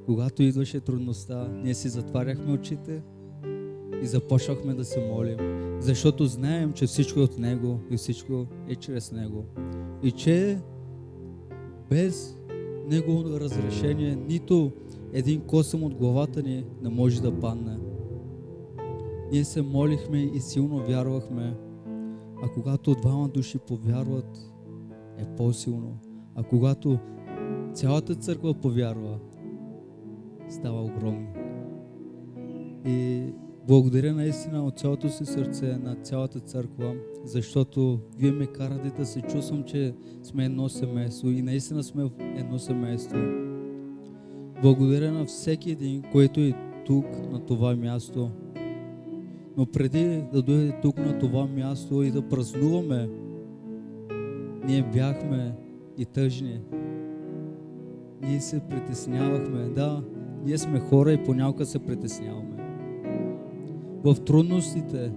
Когато идваше трудността, ние си затваряхме очите и започвахме да се молим, защото знаем, че всичко е от Него и всичко е чрез Него. И че без Негово разрешение нито един косъм от главата ни не може да падне. Ние се молихме и силно вярвахме, а когато двама души повярват, е по-силно. А когато цялата църква повярва, става огромно. И благодаря наистина от цялото си сърце на цялата църква, защото вие ме карате да се чувствам, че сме едно семейство и наистина сме едно семейство. Благодаря на всеки един, който е тук на това място. Но преди да дойде тук на това място и да празнуваме, ние бяхме и тъжни. Ние се притеснявахме. Да, ние сме хора и понякога се притесняваме. В трудностите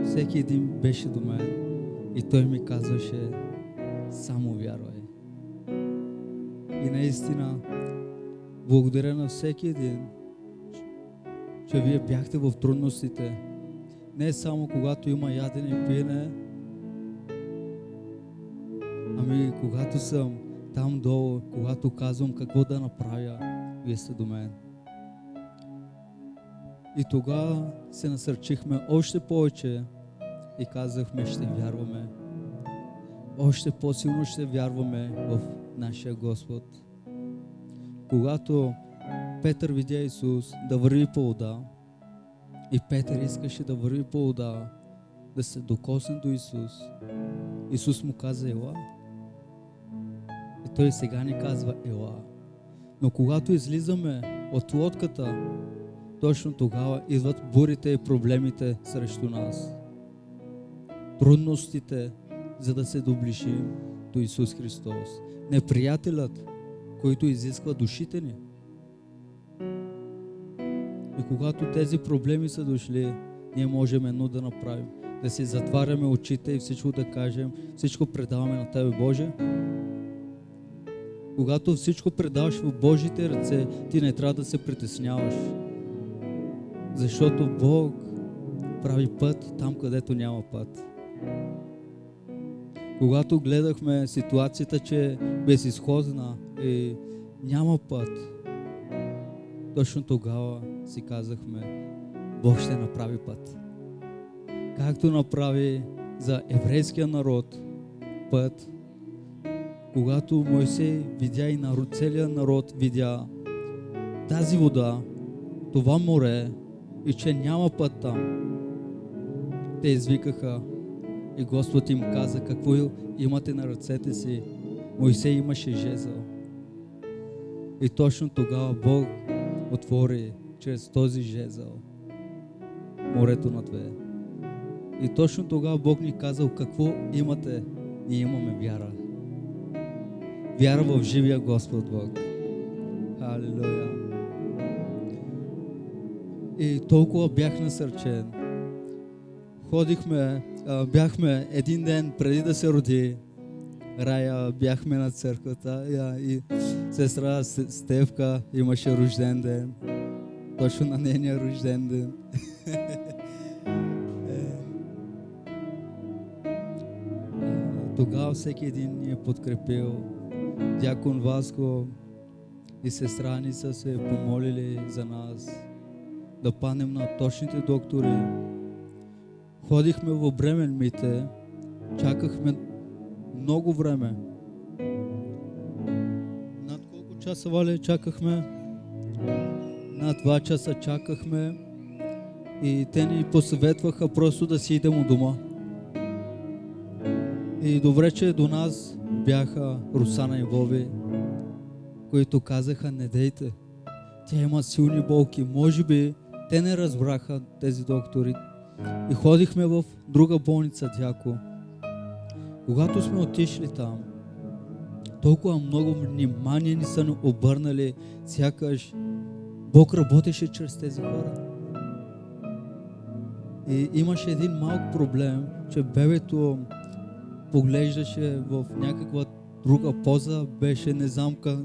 всеки един беше до мен и той ми казваше: само вярвай. И наистина благодаря на всеки един, че вие бяхте в трудностите. Не само когато има ядене и пиене, ами когато съм там долу, когато казвам какво да направя, вие сте до мен. И тогава се насърчихме още повече и казахме: ще вярваме. Още по-силно ще вярваме в нашия Господ. Когато Петър видя Исус да върви по вода и Петър искаше да върви по вода, да се докосне до Исус, Исус му каза: ела. И той сега ни казва: ела. Но когато излизаме от лодката, точно тогава идват бурите и проблемите срещу нас. Трудностите, за да се доближим до Исус Христос. Неприятелят, който изисква душите ни. И когато тези проблеми са дошли, ние можем едно да направим. Да си затваряме очите и всичко да кажем: всичко предаваме на Тебе, Боже. Когато всичко предаваш в Божите ръце, ти не трябва да се притесняваш. Защото Бог прави път там, където няма път. Когато гледахме ситуацията, че е безизходна и няма път, точно тогава си казахме: Бог ще направи път. Както направи за еврейския народ път, когато Мойсей видя и целият народ видя тази вода, това море и че няма път там, те извикаха и Господ им каза: какво имате на ръцете си? Мойсей имаше жезъл. И точно тогава Бог отвори чрез този жезъл морето на две. И точно тогава Бог ни казал: какво имате? Ние имаме вяра. Вяра в живия Господ Бог. Халелуя. И толкова бях насърчен. Ходихме, бяхме един ден преди да се роди Рая, бяхме на църквата и сестра Стевка имаше рожден ден. Точно на нейния рожден ден. Тогава всеки един ни е подкрепил. Дякон Васко и сестра ни са се помолили за нас да паднем на точните доктори. Ходихме в бремен мите, чакахме много време. Над колко часа, Вале, чакахме? Над 2 часа чакахме и те ни посъветваха просто да си идем у дома. И добре, че до нас бяха Русана и Боби, които казаха: не дейте, тя има силни болки. Може би те не разбраха тези доктори. И ходихме в друга болница, Дяко. Когато сме отишли там, толкова много внимание ни са обърнали, сякаш Бог работеше чрез тези хора. И имаше един малък проблем, че бебето поглеждаше в някаква друга поза беше, не знам как,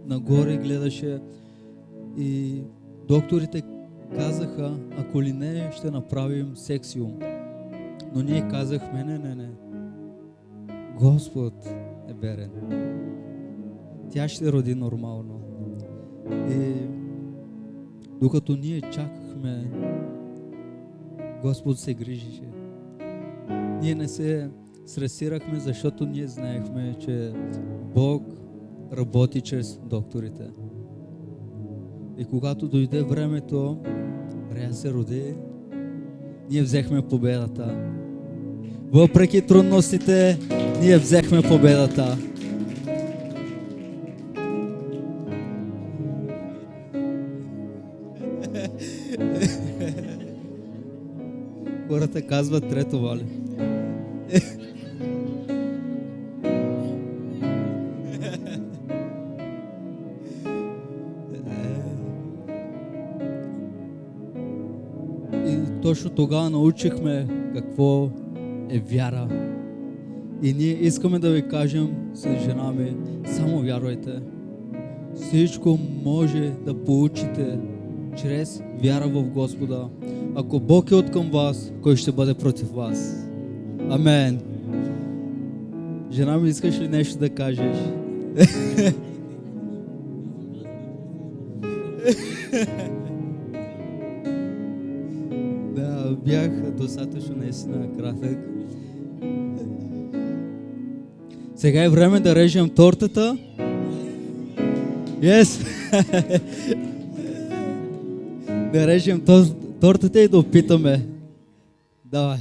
нагоре гледаше и докторите казаха, ако ли не, ще направим сексиум. Но ние казахме, не. Господ е верен. Тя ще роди нормално. И докато ние чакахме, Господ се грижише. Ние не се стресирахме, защото ние знаехме, че Бог работи чрез докторите. И когато дойде времето, Рея се роди, ние взехме победата. Въпреки трудностите, ние взехме победата. Хората казват трето, вали. И точно тогава научихме какво е вяра. И ние искаме да ви кажем с жена ми, само вярвайте. Всичко може да получите чрез вяра в Господа. Ако Бог е откъм вас, кой ще бъде против вас? Амен. Жена ми, искаш ли нещо да кажеш? Да, бях достатъчно наистина кратък. Сега е време да режем тортата. Yes! Да режем тортата и да опитаме. Давай.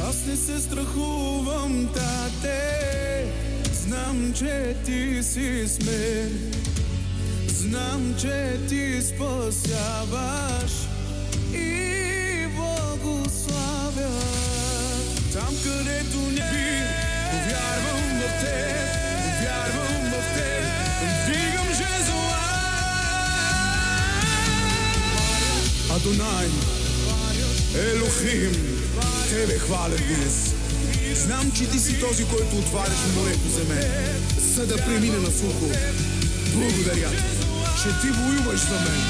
Аз не се страхувам, тате. Знам, че ти си с мен. Знам, че ти спасяваш и благославя. Там, където не би, повярвам в теб, повярвам в теб, вдигам жезла. Адонай, Елохим, тебе хваля днес. Знам, че ти си този, който отваряш морето за мен, за да премина на сухо. Благодаря, че ти воюваш за мен.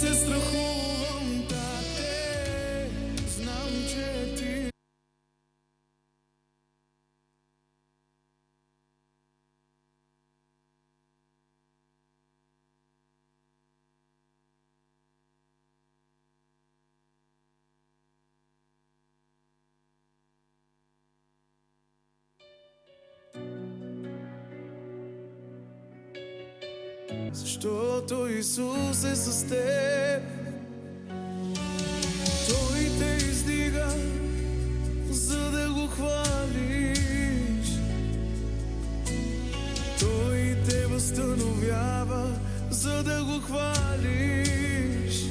Се страхувам, тате, знам, че ти... Защото Исус е с теб. Той те издига, за да го хвалиш. Той те възстановява, за да го хвалиш.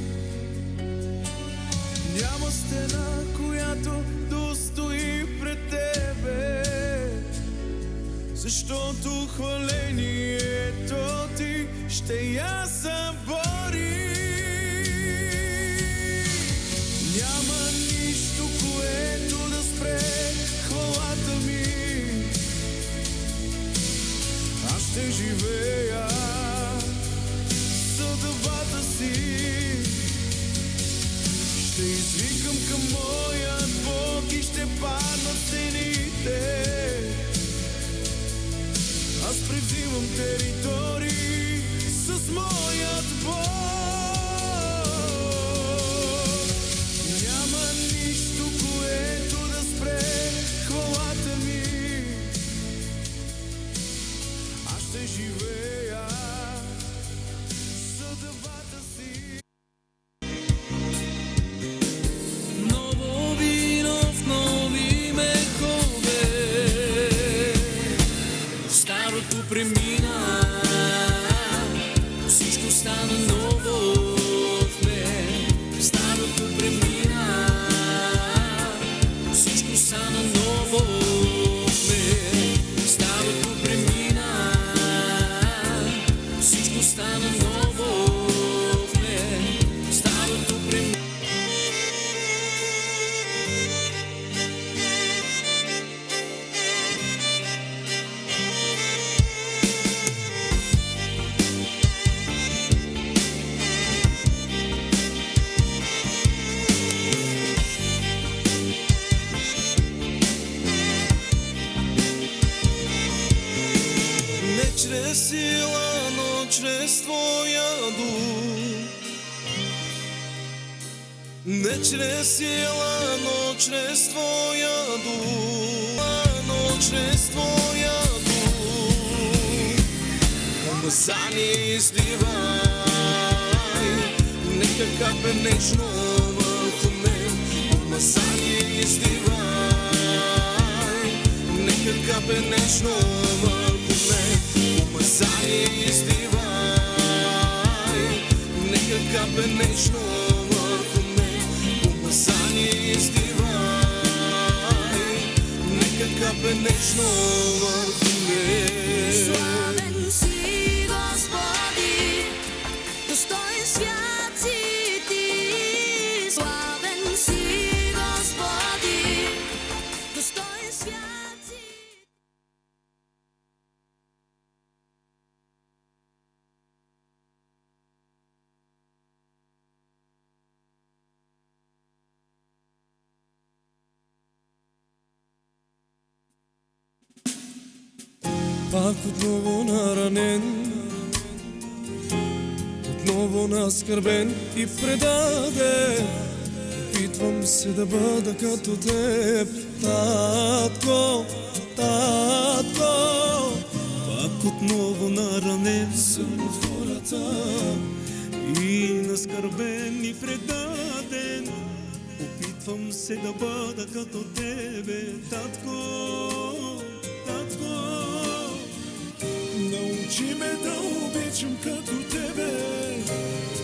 Няма стена, която да устои пред тебе, защото хвалението ти ще я събори. Няма нищо, което да спре хвалата ми. Аз ще живея за дъбата си. Ще извикам към моят Бог и ще паднат стените. Аз превзимам територии с моят Бог. Няма нищо, което да спре хвалата ми. Аз ще живея за да стана ново в нея, старото премина. Чрез сила, но чрез Твоя дух. Не чрез сила, но чрез Твоя дух. Но чрез Твоя дух. Помазание изливай, нека капе нежно върху мен. Помазание изливай, нека капе нежно върху мен. Помазание изливай, нека капе нежно върху мен. Помазание изливай, нека капе нежно върху мен. Славен си, Господи, достоен свят си Ти. Славен си, Господи, достоен свят си. Пак отново наранен, отново наскърбен и предаден. Опитвам се да бъда като теб, татко, татко. Пак отново наранен съм от хората и наскърбен и предаден. Опитвам се да бъда като тебе, татко, татко. Научи ме да обичам като тебе,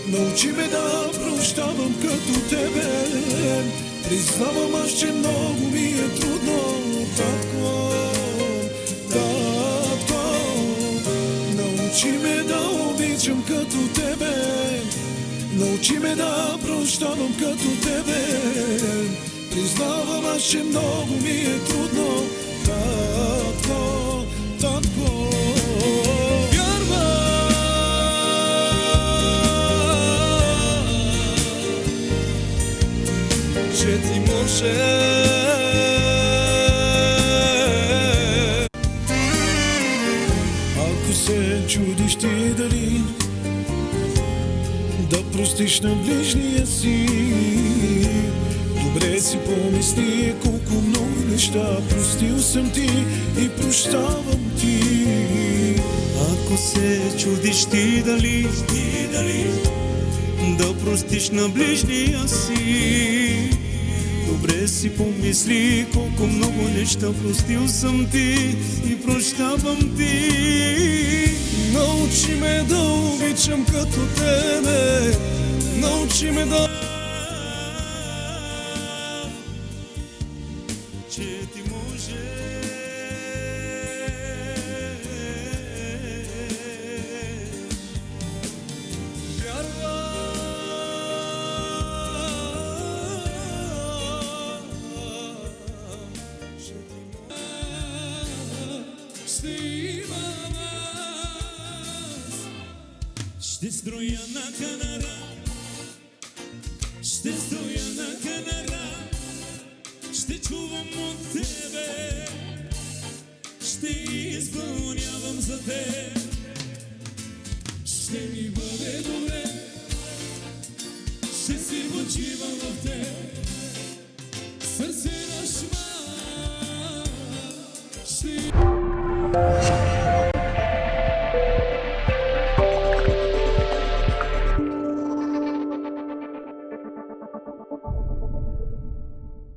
научи ме да прощавам като тебе. Признавам аз, че много ми е трудно, татко, татко. Научи ме да обичам като тебе, научи ме да прощавам като тебе. Признавам аз, че много ми е трудно, татко, татко. Че ти може. Ако се чудиш ти дали да простиш на ближния си, добре си помисли колко много неща простил съм ти и прощавам ти. Ако се чудиш ти дали да простиш на ближния си, добре си помисли колко много неща простил съм ти и прощавам ти. Научи ме да обичам като тебе, научи ме да... Че ти може. Ще строя на Канара, ще строя на Канара, ще чувам от тебе, ще изпълнявам за теб. Ще ми бъде добре, ще си почивам в теб.